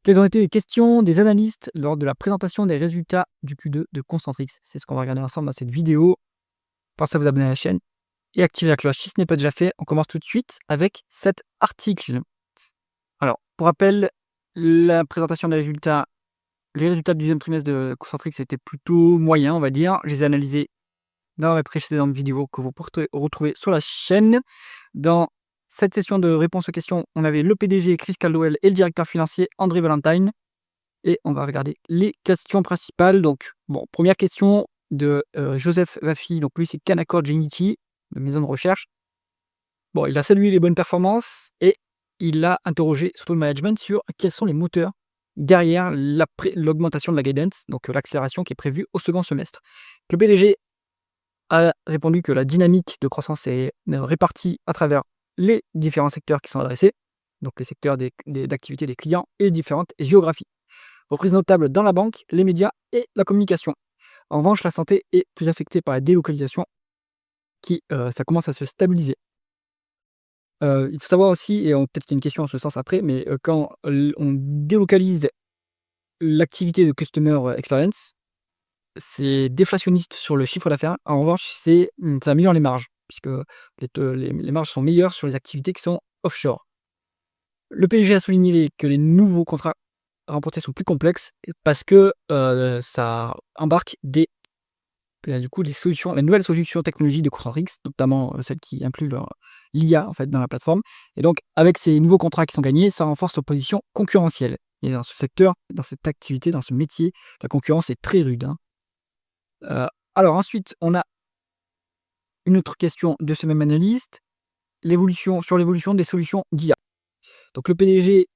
Quelles ont été les questions des analystes lors de la présentation des résultats du Q2 de Concentrix? C'est ce qu'on va regarder ensemble dans cette vidéo. Pensez à vous abonner à la chaîne et activer la cloche si ce n'est pas déjà fait. On commence tout de suite avec cet article. Alors, pour rappel, la présentation des résultats, les résultats du deuxième trimestre de Concentrix étaient plutôt moyens, on va dire. Je les ai analysés dans la précédente vidéo que vous pourrez retrouver sur la chaîne. Dans cette session de réponse aux questions, on avait le PDG Chris Caldwell et le directeur financier André Valentine. Et on va regarder les questions principales. Donc, bon, première question de Joseph Vafi. Donc, lui, c'est Canaccord Genuity, la maison de recherche. Bon, il a salué les bonnes performances et il a interrogé surtout le management sur quels sont les moteurs derrière l'augmentation de la guidance, donc l'accélération qui est prévue au second semestre. Le PDG a répondu que la dynamique de croissance est répartie à travers les différents secteurs qui sont adressés, donc les secteurs d'activité des clients et les différentes géographies. Reprise notable dans la banque, les médias et la communication. En revanche, la santé est plus affectée par la délocalisation qui, ça commence à se stabiliser. Il faut savoir aussi, et peut-être qu'il y a une question en ce sens après, mais quand on délocalise l'activité de Customer Experience, c'est déflationniste sur le chiffre d'affaires. En revanche, ça améliore les marges, puisque les marges sont meilleures sur les activités qui sont offshore. Le PDG a souligné que les nouveaux contrats remportés sont plus complexes parce que ça embarque des solutions, les nouvelles solutions technologiques de Concentrix, notamment celles qui incluent l'IA en fait dans la plateforme. Et donc avec ces nouveaux contrats qui sont gagnés, ça renforce leur position concurrentielle. Et dans ce secteur, dans cette activité, dans ce métier, la concurrence est très rude. Alors ensuite, on a une autre question de ce même analyste, l'évolution des solutions d'IA. Donc le PDG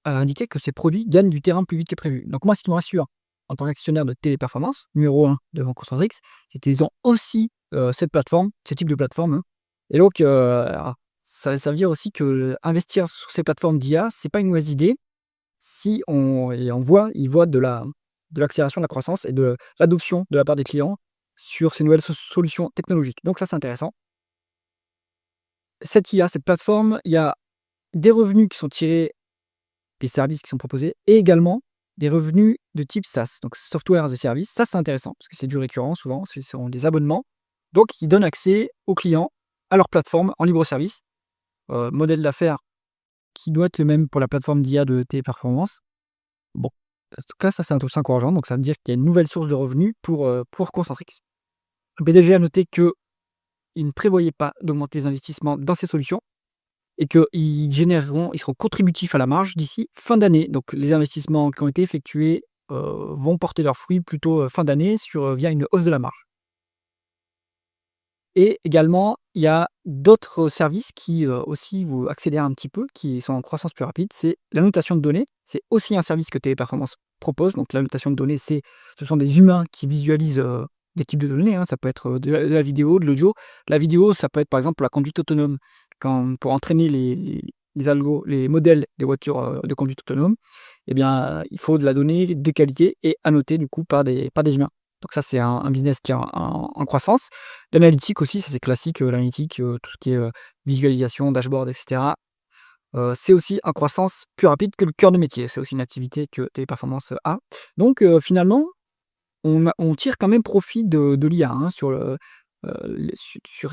a indiqué que ces produits gagnent du terrain plus vite que prévu. Donc moi, ce qui me rassure en tant qu'actionnaire de Téléperformance, numéro 1 devant Concentrix, c'est qu'ils ont aussi cette plateforme, ce type de plateforme. Et donc, ça veut dire aussi que investir sur ces plateformes d'IA, c'est pas une mauvaise idée si ils voient de l'accélération de la croissance et de l'adoption de la part des clients sur ces nouvelles solutions technologiques. Donc ça, c'est intéressant. Cette IA, cette plateforme, il y a des revenus qui sont tirés des services qui sont proposés et également des revenus de type SaaS, donc Software as a Service. Ça, c'est intéressant parce que c'est du récurrent souvent, ce sont des abonnements. Donc, ils donnent accès aux clients à leur plateforme en libre service. Modèle d'affaires qui doit être le même pour la plateforme d'IA de Téléperformance. Bon, en tout cas, ça, c'est un taux encourageant. Donc, ça veut dire qu'il y a une nouvelle source de revenus pour Concentrix. Le PDG a noté qu'il ne prévoyait pas d'augmenter les investissements dans ces solutions et qu'ils seront contributifs à la marge d'ici fin d'année. Donc les investissements qui ont été effectués vont porter leurs fruits plutôt fin d'année via une hausse de la marge. Et également, il y a d'autres services qui aussi vous accélèrent un petit peu, qui sont en croissance plus rapide, c'est la notation de données. C'est aussi un service que Téléperformance propose. Donc la notation de données, ce sont des humains qui visualisent des types de données. Ça peut être de la vidéo, de l'audio. La vidéo, ça peut être par exemple la conduite autonome. Pour entraîner les modèles des voitures de conduite autonome, eh bien, il faut de la donnée de qualité et annotée du coup par des humains. Donc ça, c'est un business qui est en croissance. L'analytique aussi, ça c'est classique, l'analytique, tout ce qui est visualisation, dashboard, etc. C'est aussi en croissance plus rapide que le cœur de métier. C'est aussi une activité que Téléperformance a. Donc finalement, on tire quand même profit de l'IA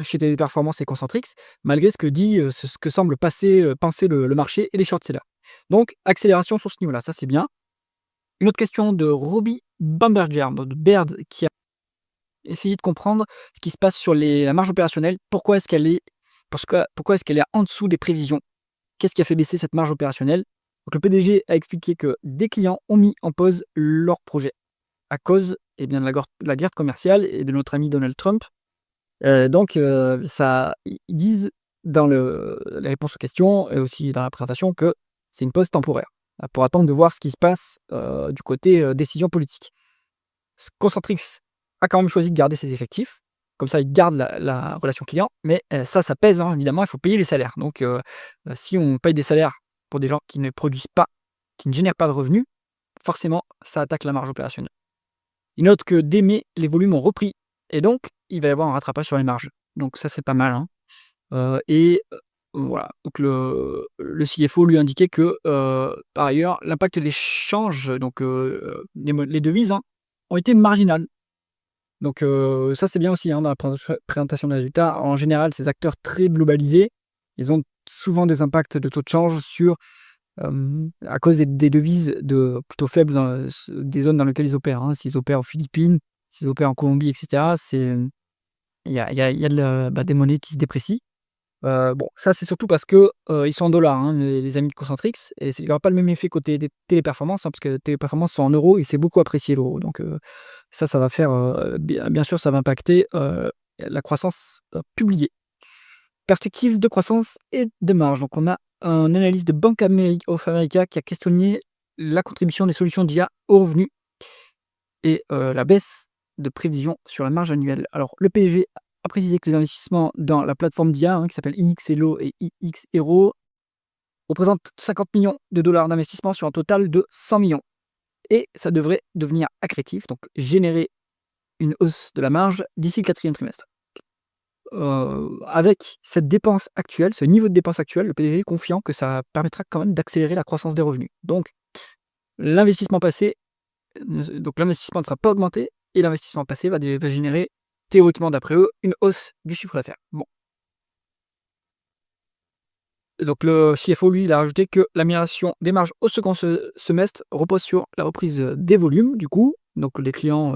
chez Téléperformance et Concentrix, malgré ce que semble penser le marché et les short-sellers. Donc accélération sur ce niveau-là, ça c'est bien. Une autre question de Robbie Bamberger, de Baird, qui a essayé de comprendre ce qui se passe sur la marge opérationnelle. Pourquoi est-ce qu'elle est en dessous des prévisions? Qu'est-ce qui a fait baisser cette marge opérationnelle? Donc le PDG a expliqué que des clients ont mis en pause leur projet à cause de la guerre commerciale et de notre ami Donald Trump. Donc ils disent dans la réponse aux questions et aussi dans la présentation que c'est une pause temporaire, pour attendre de voir ce qui se passe du côté décision politique. Concentrix a quand même choisi de garder ses effectifs, comme ça ils gardent la relation client, mais ça pèse, évidemment, il faut payer les salaires. Donc si on paye des salaires pour des gens qui ne produisent pas, qui ne génèrent pas de revenus, forcément ça attaque la marge opérationnelle. Il note que dès mai, les volumes ont repris, et donc il va y avoir un rattrapage sur les marges. Donc ça, c'est pas mal. Et Voilà, donc le CFO lui indiquait que, par ailleurs, l'impact des changes, donc les devises, hein, ont été marginales. Donc ça, c'est bien aussi, hein, dans la présentation des résultats. En général, ces acteurs très globalisés, ils ont souvent des impacts de taux de change sur, à cause des devises plutôt faibles dans des zones dans lesquelles ils opèrent, hein. S'ils opèrent aux Philippines, s'ils opèrent en Colombie et cetera, il y a des monnaies qui se déprécient. Bon, ça, c'est surtout parce que, ils sont en dollars, hein, les amis de Concentrix, et il y aura pas le même effet côté des Téléperformances, hein, parce que Téléperformances sont en euros et c'est beaucoup apprécié l'euro. Donc ça va faire, bien sûr, ça va impacter, la croissance, publiée. Perspective de croissance et de marge. Donc on a un analyste de Bank of America qui a questionné la contribution des solutions d'IA aux revenus et la baisse de prévision sur la marge annuelle. Alors, le PDG a précisé que les investissements dans la plateforme d'IA, hein, qui s'appelle iXHello et iXhero, représentent 50 millions de dollars d'investissement sur un total de 100 millions. Et ça devrait devenir accrétif, donc générer une hausse de la marge d'ici le quatrième trimestre. Avec cette dépense actuelle, ce niveau de dépense actuel, le PDG est confiant que ça permettra quand même d'accélérer la croissance des revenus. Donc, l'investissement passé l'investissement ne sera pas augmenté et l'investissement passé va générer, théoriquement d'après eux, une hausse du chiffre d'affaires. Bon, donc le CFO, lui, il a rajouté que l'amélioration des marges au second semestre repose sur la reprise, des volumes, du coup, donc les clients,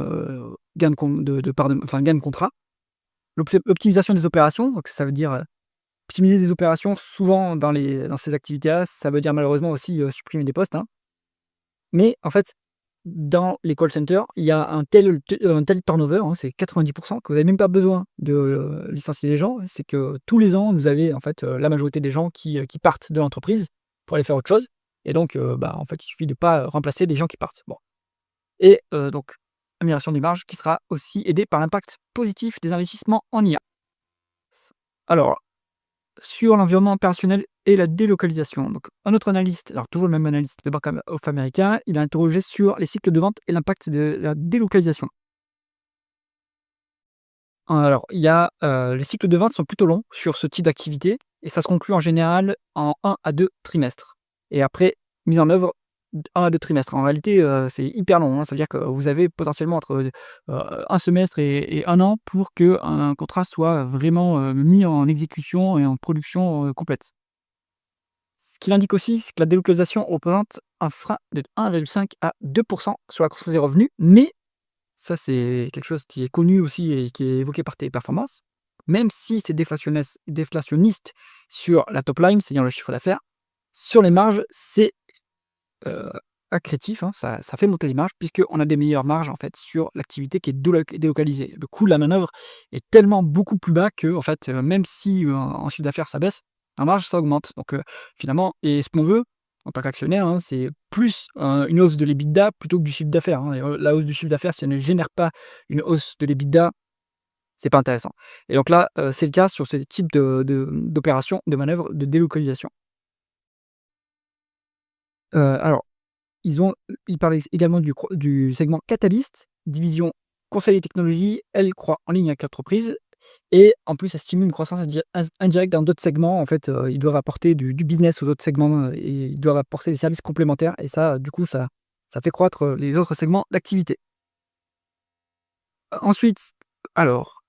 gains gains de contrat. L'optimisation des opérations, donc ça veut dire, optimiser des opérations souvent dans ces activités-là, ça veut dire malheureusement aussi, supprimer des postes, hein. Mais en fait, dans les call centers, il y a un tel turnover, hein, c'est 90 que vous avez même pas besoin de, licencier les gens. C'est que tous les ans, vous avez en fait, la majorité des gens qui partent de l'entreprise pour aller faire autre chose et donc en fait, il suffit de pas remplacer les gens qui partent. Bon et donc amélioration des marges qui sera aussi aidée par l'impact positif des investissements en IA. Alors sur l'environnement opérationnel et la délocalisation. Donc, un autre analyste, alors toujours le même analyste de Bank of America, il a interrogé sur les cycles de vente et l'impact de la délocalisation. Alors, les cycles de vente sont plutôt longs sur ce type d'activité et ça se conclut en général en 1 à 2 trimestres. Et après, mise en œuvre 1 à 2 trimestres. En réalité, c'est hyper long, hein. Ça veut dire que vous avez potentiellement entre 1 semestre et 1 an pour qu'un contrat soit vraiment mis en exécution et en production complète. Ce qu'il indique aussi, c'est que la délocalisation représente un frein de 1,5 à 2 sur la croissance des revenus, mais ça, c'est quelque chose qui est connu aussi et qui est évoqué par Téléperformance. Même si c'est déflationniste sur la top line, c'est-à-dire le chiffre d'affaires, sur les marges, c'est heu, accrétif, hein, ça fait monter les marges puisqu'on a des meilleures marges, en fait, sur l'activité qui est délocalisée. Le coût de la manœuvre est tellement beaucoup plus bas que en fait, même si, en chiffre d'affaires ça baisse, en marge ça augmente. Donc finalement et ce qu'on veut, en tant qu'actionnaire, hein, c'est plus, une hausse de l'EBITDA plutôt que du chiffre d'affaires, hein et la hausse du chiffre d'affaires, si elle ne génère pas une hausse de l'EBITDA, c'est pas intéressant et donc là, c'est le cas sur ce type d'opération, de manœuvre de délocalisation. Alors ils parlaient également du segment Catalyst, division conseil et technologie. Elle croît en ligne avec l'entreprise et en plus, elle stimule une croissance indirecte dans d'autres segments. En fait, ils doivent apporter du business aux autres segments, et ils doivent apporter des services complémentaires et ça, du coup, ça fait croître, les autres segments d'activité. Ensuite, alors,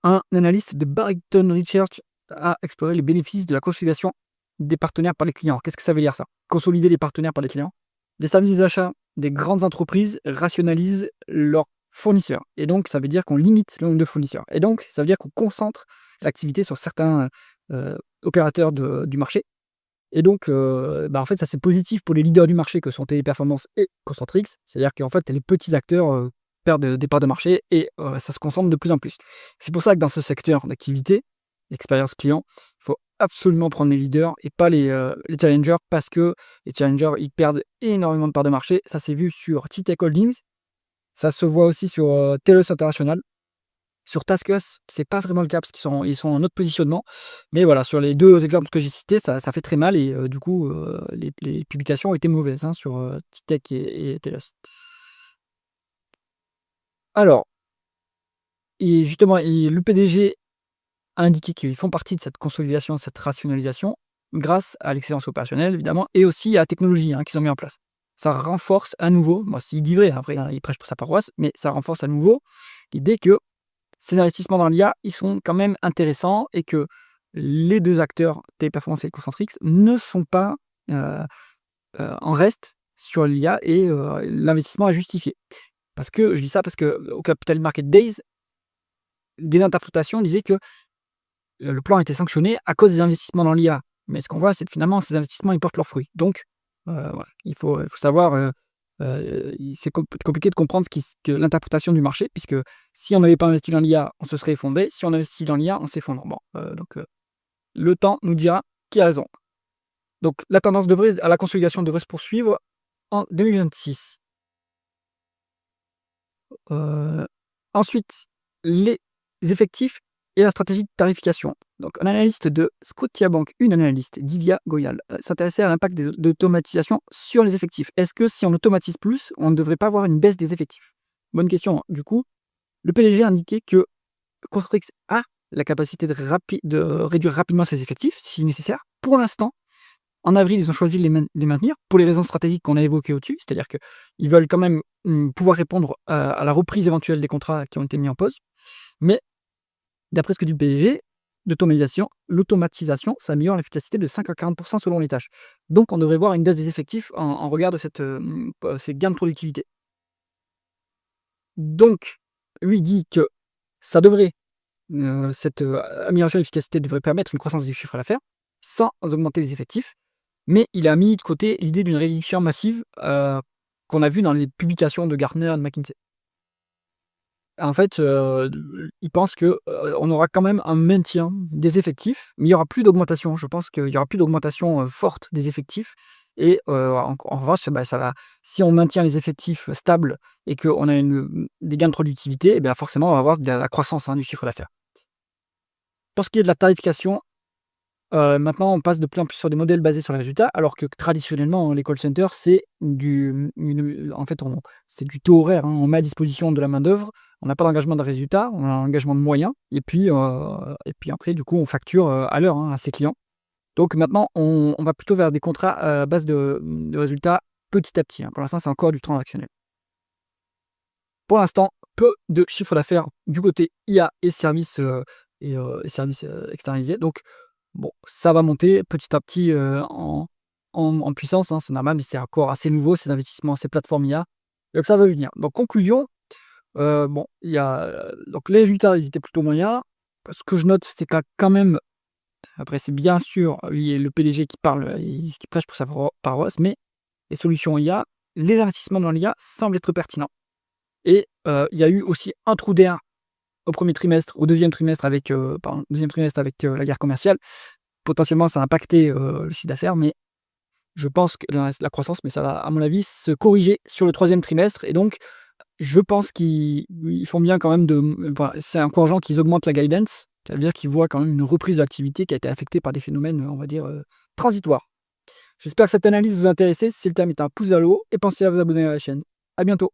un analyste de Barrington Research a exploré les bénéfices de la consolidation des partenaires par les clients. Qu'est-ce que ça veut dire ça? Consolider les partenaires par les clients? Les services achats des grandes entreprises rationalisent leurs fournisseurs et donc ça veut dire qu'on limite le nombre de fournisseurs et donc ça veut dire qu'on concentre l'activité sur certains, opérateurs du marché et donc en fait, ça, c'est positif pour les leaders du marché que sont Téléperformance et Concentrix. C'est-à-dire qu'en fait, les petits acteurs, perdent des parts de marché et ça se concentre de plus en plus. C'est pour ça que dans ce secteur d'activité, expérience client, il faut absolument prendre les leaders et pas les challengers parce que les challengers, ils perdent énormément de parts de marché. Ça s'est vu sur Titech Holdings, ça se voit aussi sur, Telos International. Sur Taskus, c'est pas vraiment le cas parce qu'ils sont en autre positionnement. Mais voilà, sur les 2 exemples que j'ai cités, ça fait très mal et du coup, les publications ont été mauvaises, hein, sur, Titech et Telos. Alors et justement le PDG a indiqué qu'ils font partie de cette consolidation, cette rationalisation, grâce à l'excellence opérationnelle évidemment et aussi à la technologie, qu'ils ont mis en place. Ça renforce à nouveau, moi s'il dit vrai, après, il prêche pour sa paroisse, mais ça renforce à nouveau l'idée que ces investissements dans l'IA, ils sont quand même intéressants et que les 2 acteurs, Teleperformance et Concentrix, ne sont pas, heu en reste sur l'IA et l'investissement est justifié. Parce que je dis ça parce qu'au Capital Market Days, des interprétations disaient que le plan était sanctionné à cause des investissements dans l'IA. Mais ce qu'on voit, c'est que finalement, ces investissements, ils portent leurs fruits. Donc, voilà, il faut savoir, c'est compliqué de comprendre que l'interprétation du marché, puisque si on n'avait pas investi dans l'IA, on se serait effondré. Si on investit dans l'IA, on s'effondre. Bon, donc, le temps nous dira qui a raison. Donc, la tendance à la consolidation devrait se poursuivre en 2026. Heu, Ensuite, les effectifs et la stratégie de tarification. Donc un analyste de Scotiabank, une analyste, Divya Goyal, s'intéressait à l'impact des d'automatisation sur les effectifs. Est-ce que si on automatise plus, on ne devrait pas avoir une baisse des effectifs? Bonne question, hein. Du coup, le PDG a indiqué que Concentrix a la capacité de réduire rapidement ses effectifs, si nécessaire. Pour l'instant, en avril, ils ont choisi de les maintenir pour les raisons stratégiques qu'on a évoquées au-dessus, c'est-à-dire qu'ils veulent quand même pouvoir répondre à la reprise éventuelle des contrats qui ont été mis en pause. Mais d'après ce que dit le PDG, l'automatisation, ça améliore l'efficacité de 5 à 40% selon les tâches. Donc on devrait voir une baisse des effectifs en regard de ces gains de productivité. Donc, lui dit que ça devrait, cette amélioration de l'efficacité devrait permettre une croissance des chiffres d'affaires sans augmenter les effectifs. Mais il a mis de côté l'idée d'une réduction massive, qu'on a vu dans les publications de Gartner et de McKinsey. En fait, il pense que, on aura quand même un maintien des effectifs, mais il y aura plus d'augmentation. Je pense qu'il y aura plus d'augmentation, forte des effectifs et en revanche, bah, ça va si on maintient les effectifs stables et qu'on a des gains de productivité, et bien forcément on va avoir de la croissance, du chiffre d'affaires. Pour ce qui est de la tarification, maintenant, on passe de plus en plus sur des modèles basés sur les résultats, alors que traditionnellement, les call centers, c'est en fait, c'est du taux horaire, on met à disposition de la main-d'œuvre, on n'a pas d'engagement de résultat, on a un engagement de moyens, et puis après, du coup, on facture à l'heure à ses clients. Donc maintenant, on va plutôt vers des contrats à base de résultats petit à petit. Pour l'instant, c'est encore du transactionnel. Pour l'instant, peu de chiffre d'affaires du côté IA et services, et services externalisés. Donc, bon, ça va monter petit à petit, en puissance, c'est normal, mais c'est encore assez nouveau ces investissements, ces plateformes IA, donc ça va venir. Donc conclusion, bon, il y a, donc les résultats, ils étaient plutôt moyens. Ce que je note, c'est que quand même, après c'est bien sûr, lui, le PDG qui parle, qui prêche pour sa paroisse, mais les solutions IA, les investissements dans l'IA semblent être pertinents et il y a eu aussi un trou d'air au deuxième trimestre avec, la guerre commerciale. Potentiellement, ça a impacté, le chiffre d'affaires, mais je pense que la croissance, mais ça va, à mon avis, se corriger sur le troisième trimestre et donc je pense qu'ils font bien quand même enfin, c'est encourageant qu'ils augmentent la guidance, ça veut dire qu'ils voient quand même une reprise de l'activité qui a été affectée par des phénomènes, on va dire, transitoires. J'espère que cette analyse vous a intéressé. Si c'est le cas, mettez un pouce vers le haut et pensez à vous abonner à la chaîne. À bientôt.